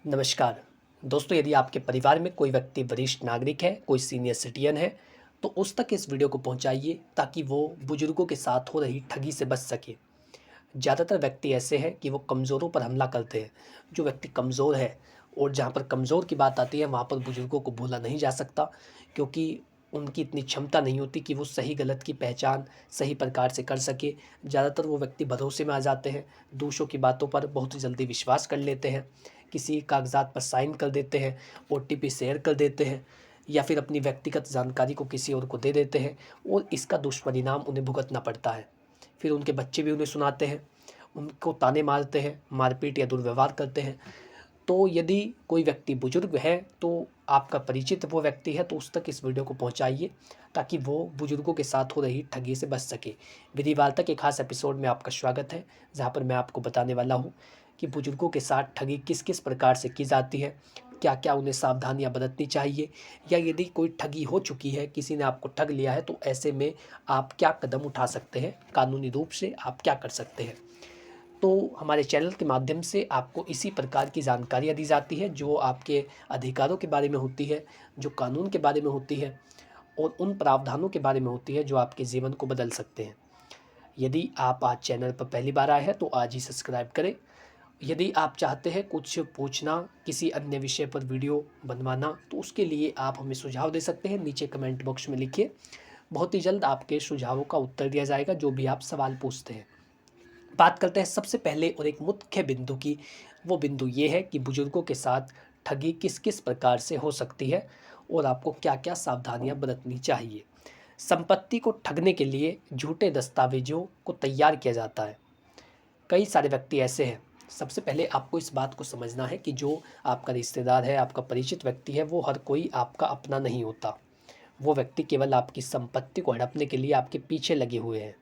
नमस्कार दोस्तों, यदि आपके परिवार में कोई व्यक्ति वरिष्ठ नागरिक है, कोई सीनियर सिटीजन है, तो उस तक इस वीडियो को पहुंचाइए ताकि वो बुजुर्गों के साथ हो रही ठगी से बच सके। ज़्यादातर व्यक्ति ऐसे हैं कि वो कमज़ोरों पर हमला करते हैं। जो व्यक्ति कमज़ोर है और जहाँ पर कमज़ोर की बात आती है वहाँ पर बुजुर्गों को भूला नहीं जा सकता, क्योंकि उनकी इतनी क्षमता नहीं होती कि वो सही गलत की पहचान सही प्रकार से कर सके। ज़्यादातर वो व्यक्ति भरोसे में आ जाते हैं, दूसरों की बातों पर बहुत जल्दी विश्वास कर लेते हैं, किसी कागज़ात पर साइन कर देते हैं, ओटीपी शेयर कर देते हैं या फिर अपनी व्यक्तिगत जानकारी को किसी और को दे देते हैं और इसका दुष्परिणाम उन्हें भुगतना पड़ता है। फिर उनके बच्चे भी उन्हें सुनाते हैं, उनको ताने मारते हैं, मारपीट या दुर्व्यवहार करते हैं। तो यदि कोई व्यक्ति बुजुर्ग है, तो आपका परिचित वो व्यक्ति है, तो उस तक इस वीडियो को पहुंचाइए ताकि वो बुजुर्गों के साथ हो रही ठगी से बच सके। विधि वार्ता के खास एपिसोड में आपका स्वागत है, जहां पर मैं आपको बताने वाला हूं कि बुजुर्गों के साथ ठगी किस किस प्रकार से की जाती है, क्या क्या उन्हें सावधानियां बरतनी चाहिए, या यदि कोई ठगी हो चुकी है, किसी ने आपको ठग लिया है, तो ऐसे में आप क्या कदम उठा सकते हैं, कानूनी रूप से आप क्या कर सकते हैं। तो हमारे चैनल के माध्यम से आपको इसी प्रकार की जानकारियाँ दी जाती है जो आपके अधिकारों के बारे में होती है, जो कानून के बारे में होती है और उन प्रावधानों के बारे में होती है जो आपके जीवन को बदल सकते हैं। यदि आप आज चैनल पर पहली बार आए हैं तो आज ही सब्सक्राइब करें। यदि आप चाहते हैं कुछ पूछना, किसी अन्य विषय पर वीडियो बनवाना, तो उसके लिए आप हमें सुझाव दे सकते हैं, नीचे कमेंट बॉक्स में लिखिए। बहुत ही जल्द आपके सुझावों का उत्तर दिया जाएगा, जो भी आप सवाल पूछते हैं। बात करते हैं सबसे पहले और एक मुख्य बिंदु की। वो बिंदु ये है कि बुजुर्गों के साथ ठगी किस किस प्रकार से हो सकती है और आपको क्या क्या सावधानियां बरतनी चाहिए। संपत्ति को ठगने के लिए झूठे दस्तावेजों को तैयार किया जाता है। कई सारे व्यक्ति ऐसे हैं। सबसे पहले आपको इस बात को समझना है कि जो आपका रिश्तेदार है, आपका परिचित व्यक्ति है, वो हर कोई आपका अपना नहीं होता। वो व्यक्ति केवल आपकी संपत्ति को हड़पने के लिए आपके पीछे लगे हुए हैं।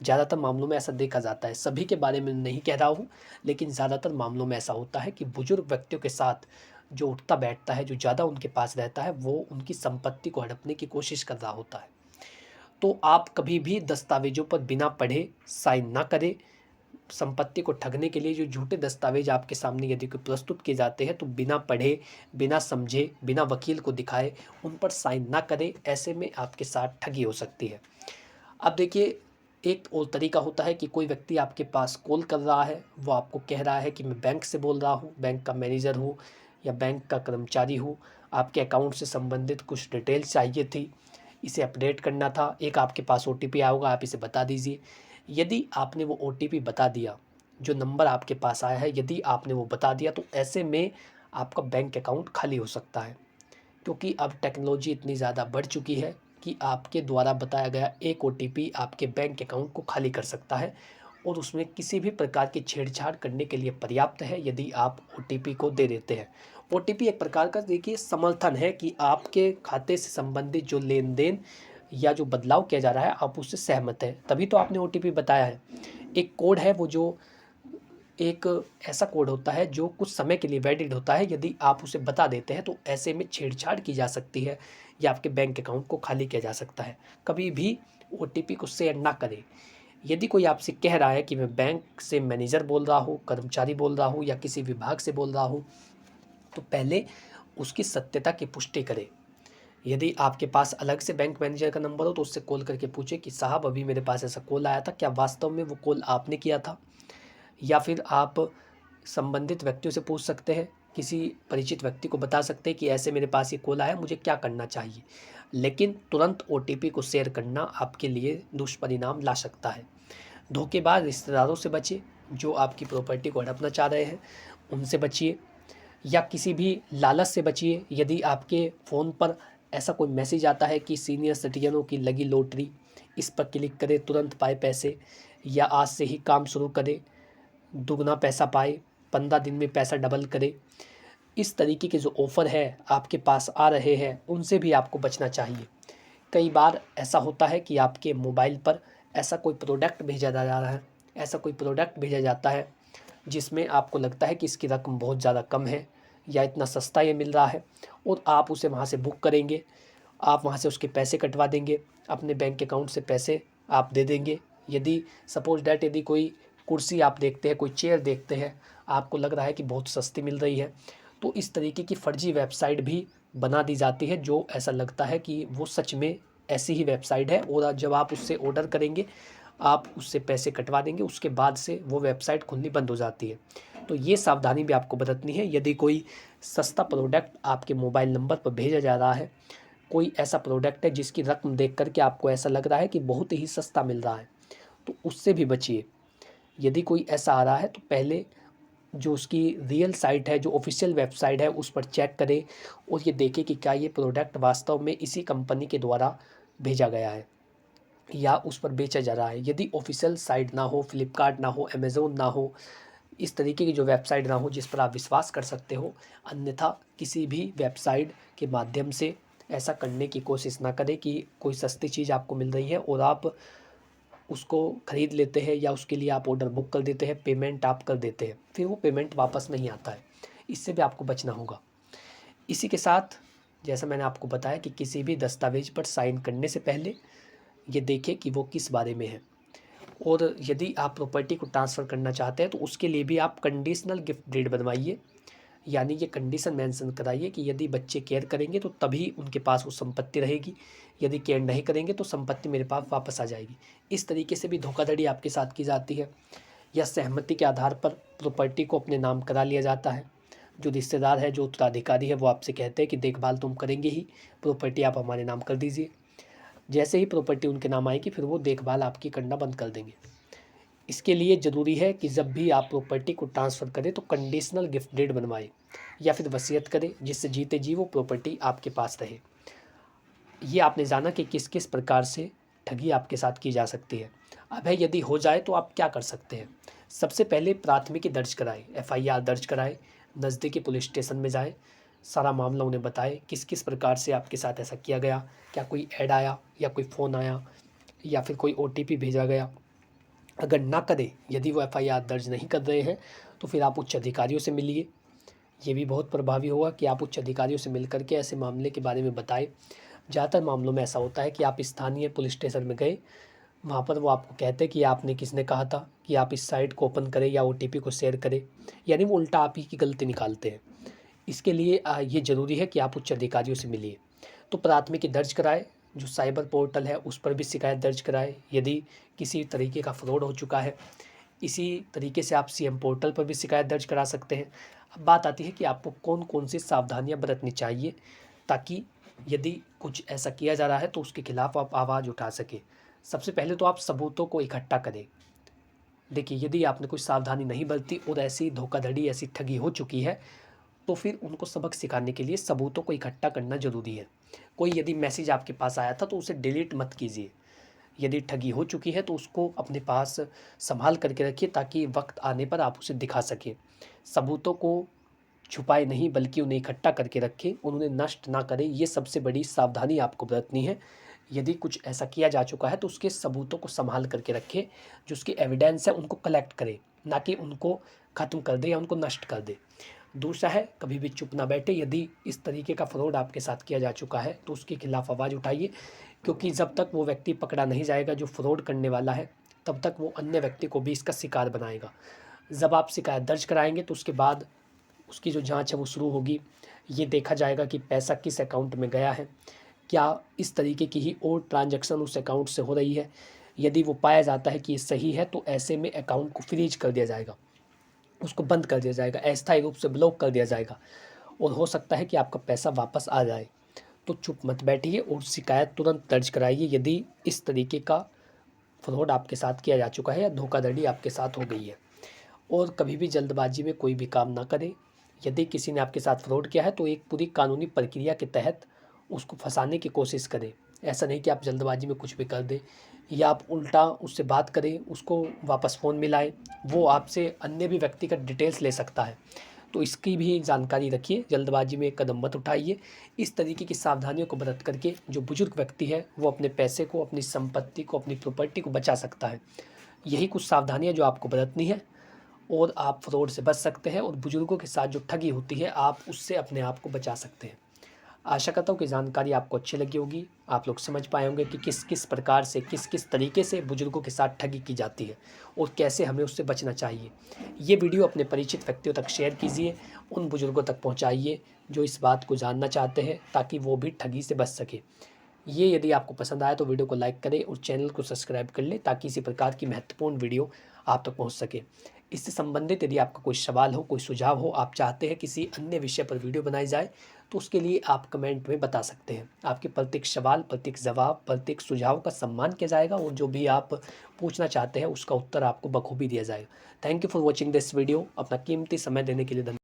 ज़्यादातर मामलों में ऐसा देखा जाता है, सभी के बारे में नहीं कह रहा हूँ, लेकिन ज़्यादातर मामलों में ऐसा होता है कि बुजुर्ग व्यक्तियों के साथ जो उठता बैठता है, जो ज़्यादा उनके पास रहता है, वो उनकी संपत्ति को हड़पने की कोशिश कर रहा होता है। तो आप कभी भी दस्तावेजों पर बिना पढ़े साइन ना करें। संपत्ति को ठगने के लिए जो झूठे दस्तावेज आपके सामने यदि कोई प्रस्तुत किए जाते हैं, तो बिना पढ़े, बिना समझे, बिना वकील को दिखाए उन पर साइन ना करें। ऐसे में आपके साथ ठगी हो सकती है। अब देखिए, एक और तरीका होता है कि कोई व्यक्ति आपके पास कॉल कर रहा है, वो आपको कह रहा है कि मैं बैंक से बोल रहा हूँ, बैंक का मैनेजर हूँ या बैंक का कर्मचारी हूँ, आपके अकाउंट से संबंधित कुछ डिटेल्स चाहिए थी, इसे अपडेट करना था, एक आपके पास ओटीपी आया होगा, आप इसे बता दीजिए। यदि आपने वो ओटीपी बता दिया, जो नंबर आपके पास आया है, यदि आपने वो बता दिया, तो ऐसे में आपका बैंक अकाउंट खाली हो सकता है, क्योंकि अब टेक्नोलॉजी इतनी ज़्यादा बढ़ चुकी है कि आपके द्वारा बताया गया एक ओटीपी आपके बैंक अकाउंट को खाली कर सकता है और उसमें किसी भी प्रकार की छेड़छाड़ करने के लिए पर्याप्त है यदि आप ओटीपी को दे देते हैं। ओटीपी एक प्रकार का देखिए समर्थन है कि आपके खाते से संबंधित जो लेन देन या जो बदलाव किया जा रहा है आप उससे सहमत हैं, तभी तो आपने ओटीपी बताया है। एक कोड है, वो जो एक ऐसा कोड होता है जो कुछ समय के लिए वैलिड होता है, यदि आप उसे बता देते हैं तो ऐसे में छेड़छाड़ की जा सकती है या आपके बैंक अकाउंट को खाली किया जा सकता है। कभी भी ओटीपी को शेयर ना करें। यदि कोई आपसे कह रहा है कि मैं बैंक से मैनेजर बोल रहा हूँ, कर्मचारी बोल रहा हूँ या किसी विभाग से बोल रहा हूँ, तो पहले उसकी सत्यता की पुष्टि करें। यदि आपके पास अलग से बैंक मैनेजर का नंबर हो तो उससे कॉल करके पूछे कि साहब अभी मेरे पास ऐसा कॉल आया था, क्या वास्तव में वो कॉल आपने किया था। या फिर आप संबंधित व्यक्तियों से पूछ सकते हैं, किसी परिचित व्यक्ति को बता सकते हैं कि ऐसे मेरे पास ये कॉल आया, मुझे क्या करना चाहिए। लेकिन तुरंत ओटीपी को शेयर करना आपके लिए दुष्परिणाम ला सकता है। धोखेबाज रिश्तेदारों से बचिए, जो आपकी प्रॉपर्टी को हड़पना चाह रहे हैं उनसे बचिए, या किसी भी लालच से बचिए। यदि आपके फ़ोन पर ऐसा कोई मैसेज आता है कि सीनियर सिटीजनों की लगी लॉटरी, इस पर क्लिक करें, तुरंत पाए पैसे, या आज से ही काम शुरू करें, दुगना पैसा पाए, 15 दिन में पैसा डबल करे, इस तरीके के जो ऑफ़र है आपके पास आ रहे हैं, उनसे भी आपको बचना चाहिए। कई बार ऐसा होता है कि आपके मोबाइल पर ऐसा कोई प्रोडक्ट भेजा जा रहा है, ऐसा कोई प्रोडक्ट भेजा जाता है जिसमें आपको लगता है कि इसकी रकम बहुत ज़्यादा कम है या इतना सस्ता ये मिल रहा है, और आप उसे वहाँ से बुक करेंगे, आप वहाँ से उसके पैसे कटवा देंगे, अपने बैंक अकाउंट से पैसे आप दे देंगे। यदि सपोज़ डैट यदि कोई कुर्सी आप देखते हैं, कोई चेयर देखते हैं, आपको लग रहा है कि बहुत सस्ती मिल रही है, तो इस तरीके की फर्जी वेबसाइट भी बना दी जाती है, जो ऐसा लगता है कि वो सच में ऐसी ही वेबसाइट है, और जब आप उससे ऑर्डर करेंगे आप उससे पैसे कटवा देंगे, उसके बाद से वो वेबसाइट खुलनी बंद हो जाती है। तो ये सावधानी भी आपको बरतनी है। यदि कोई सस्ता प्रोडक्ट आपके मोबाइल नंबर पर भेजा जा रहा है, कोई ऐसा प्रोडक्ट है जिसकी रकम देख कर के आपको ऐसा लग रहा है कि बहुत ही सस्ता मिल रहा है, तो उससे भी बचिए। यदि कोई ऐसा आ रहा है तो पहले जो उसकी रियल साइट है, जो ऑफिशियल वेबसाइट है, उस पर चेक करें और ये देखें कि क्या ये प्रोडक्ट वास्तव में इसी कंपनी के द्वारा भेजा गया है या उस पर बेचा जा रहा है। यदि ऑफिशियल साइट ना हो, फ्लिपकार्ट ना हो, अमेज़ोन ना हो, इस तरीके की जो वेबसाइट ना हो जिस पर आप विश्वास कर सकते हो, अन्यथा किसी भी वेबसाइट के माध्यम से ऐसा करने की कोशिश ना करें कि कोई सस्ती चीज़ आपको मिल रही है और आप उसको ख़रीद लेते हैं या उसके लिए आप ऑर्डर बुक कर देते हैं, पेमेंट आप कर देते हैं, फिर वो पेमेंट वापस नहीं आता है। इससे भी आपको बचना होगा। इसी के साथ जैसा मैंने आपको बताया कि किसी भी दस्तावेज पर साइन करने से पहले ये देखें कि वो किस बारे में है, और यदि आप प्रॉपर्टी को ट्रांसफ़र करना चाहते हैं तो उसके लिए भी आप कंडीशनल गिफ्ट डीड बनवाइए। यानी ये कंडीशन मेंशन कराइए कि यदि बच्चे केयर करेंगे तो तभी उनके पास वो संपत्ति रहेगी, यदि केयर नहीं करेंगे तो संपत्ति मेरे पास वापस आ जाएगी। इस तरीके से भी धोखाधड़ी आपके साथ की जाती है, या सहमति के आधार पर प्रॉपर्टी को अपने नाम करा लिया जाता है। जो रिश्तेदार है, जो उत्तराधिकारी है, वो आपसे कहते हैं कि देखभाल तुम करेंगे ही, प्रॉपर्टी आप हमारे नाम कर दीजिए। जैसे ही प्रॉपर्टी उनके नाम आएगी फिर वो देखभाल आपकी करना बंद कर देंगे। इसके लिए ज़रूरी है कि जब भी आप प्रॉपर्टी को ट्रांसफ़र करें तो कंडीशनल गिफ्ट डीड बनवाएं या फिर वसीयत करें, जिससे जीते जी वो प्रॉपर्टी आपके पास रहे। ये आपने जाना कि किस किस प्रकार से ठगी आपके साथ की जा सकती है। अब है, यदि हो जाए तो आप क्या कर सकते हैं। सबसे पहले प्राथमिकी दर्ज कराएं, एफआईआर दर्ज कराएं, नज़दीकी पुलिस स्टेशन में जाएं, सारा मामला उन्हें बताएं किस किस प्रकार से आपके साथ ऐसा किया गया, क्या कोई ऐड आया या कोई फ़ोन आया या फिर कोई ओटीपी भेजा गया। अगर ना करें, यदि वो एफआईआर दर्ज नहीं कर रहे हैं, तो फिर आप उच्च अधिकारियों से मिलिए। ये भी बहुत प्रभावी होगा कि आप उच्च अधिकारियों से मिल कर के ऐसे मामले के बारे में बताएं। ज़्यादातर मामलों में ऐसा होता है कि आप स्थानीय पुलिस स्टेशन में गए, वहाँ पर वो आपको कहते हैं कि आपने किसने कहा था कि आप इस साइट को ओपन करें या ओटीपी को शेयर करें, यानी वो उल्टा आप ही की गलती निकालते हैं। इसके लिए ये ज़रूरी है कि आप उच्च अधिकारियों से मिलिए। तो प्राथमिकी दर्ज कराएं, जो साइबर पोर्टल है उस पर भी शिकायत दर्ज कराएं यदि किसी तरीके का फ्रॉड हो चुका है। इसी तरीके से आप सीएम पोर्टल पर भी शिकायत दर्ज करा सकते हैं। अब बात आती है कि आपको कौन कौन सी सावधानियां बरतनी चाहिए, ताकि यदि कुछ ऐसा किया जा रहा है तो उसके खिलाफ आप आवाज़ उठा सकें। सबसे पहले तो आप सबूतों को इकट्ठा करें। देखिए, यदि आपने कोई सावधानी नहीं बरती और ऐसी धोखाधड़ी, ऐसी ठगी हो चुकी है, तो फिर उनको सबक सिखाने के लिए सबूतों को इकट्ठा करना ज़रूरी है। कोई यदि मैसेज आपके पास आया था तो उसे डिलीट मत कीजिए। यदि ठगी हो चुकी है तो उसको अपने पास संभाल करके रखिए, ताकि वक्त आने पर आप उसे दिखा सकें। सबूतों को छुपाए नहीं, बल्कि उन्हें इकट्ठा करके रखें, उन्हें नष्ट ना करें। ये सबसे बड़ी सावधानी आपको बरतनी है। यदि कुछ ऐसा किया जा चुका है तो उसके सबूतों को संभाल करके रखें, जो उसके एविडेंस है उनको कलेक्ट करें, ना कि उनको ख़त्म कर दे या उनको नष्ट कर दे। दूसरा है, कभी भी चुप ना बैठे। यदि इस तरीके का फ्रॉड आपके साथ किया जा चुका है तो उसके खिलाफ आवाज़ उठाइए, क्योंकि जब तक वो व्यक्ति पकड़ा नहीं जाएगा जो फ्रॉड करने वाला है, तब तक वो अन्य व्यक्ति को भी इसका शिकार बनाएगा। जब आप शिकायत दर्ज कराएंगे तो उसके बाद उसकी जो जांच है वो शुरू होगी। ये देखा जाएगा कि पैसा किस अकाउंट में गया है, क्या इस तरीके की ही और ट्रांजैक्शन उस अकाउंट से हो रही है। यदि वो पाया जाता है कि ये सही है तो ऐसे में अकाउंट को फ्रीज कर दिया जाएगा, उसको बंद कर दिया जाएगा, अस्थायी रूप से ब्लॉक कर दिया जाएगा, और हो सकता है कि आपका पैसा वापस आ जाए। तो चुप मत बैठिए और शिकायत तुरंत दर्ज कराइए यदि इस तरीके का फ्रॉड आपके साथ किया जा चुका है या धोखाधड़ी आपके साथ हो गई है। और कभी भी जल्दबाजी में कोई भी काम ना करें। यदि किसी ने आपके साथ फ्रॉड किया है तो एक पूरी कानूनी प्रक्रिया के तहत उसको फंसाने की कोशिश करें। ऐसा नहीं कि आप जल्दबाजी में कुछ भी कर दें या आप उल्टा उससे बात करें, उसको वापस फ़ोन मिलाएं। वो आपसे अन्य भी व्यक्तिगत डिटेल्स ले सकता है, तो इसकी भी जानकारी रखिए। जल्दबाजी में कदम मत उठाइए। इस तरीके की सावधानियों को बरत करके जो बुजुर्ग व्यक्ति है वो अपने पैसे को, अपनी संपत्ति को, अपनी प्रॉपर्टी को बचा सकता है। यही कुछ सावधानियां जो आपको बरतनी है, और आप फ्रॉड से बच सकते हैं, और बुजुर्गों के साथ जो ठगी होती है आप उससे अपने आप को बचा सकते हैं। आशा करता हूँ कि जानकारी आपको अच्छी लगी होगी। आप लोग समझ पाए होंगे कि किस किस प्रकार से, किस किस तरीके से बुजुर्गों के साथ ठगी की जाती है और कैसे हमें उससे बचना चाहिए। ये वीडियो अपने परिचित व्यक्तियों तक शेयर कीजिए, उन बुजुर्गों तक पहुँचाइए जो इस बात को जानना चाहते हैं, ताकि वो भी ठगी से बच सके। ये यदि आपको पसंद आया तो वीडियो को लाइक करें और चैनल को सब्सक्राइब कर लें, ताकि इसी प्रकार की महत्वपूर्ण वीडियो आप तक पहुंच सके। इससे संबंधित यदि आपका कोई सवाल हो, कोई सुझाव हो, आप चाहते हैं किसी अन्य विषय पर वीडियो बनाई जाए, तो उसके लिए आप कमेंट में बता सकते हैं। आपके प्रत्येक सवाल, प्रत्येक जवाब, प्रत्येक सुझाव का सम्मान किया जाएगा और जो भी आप पूछना चाहते हैं उसका उत्तर आपको बखूबी दिया जाएगा। Thank you for watching this video. अपना कीमती समय देने के लिए धन्यवाद।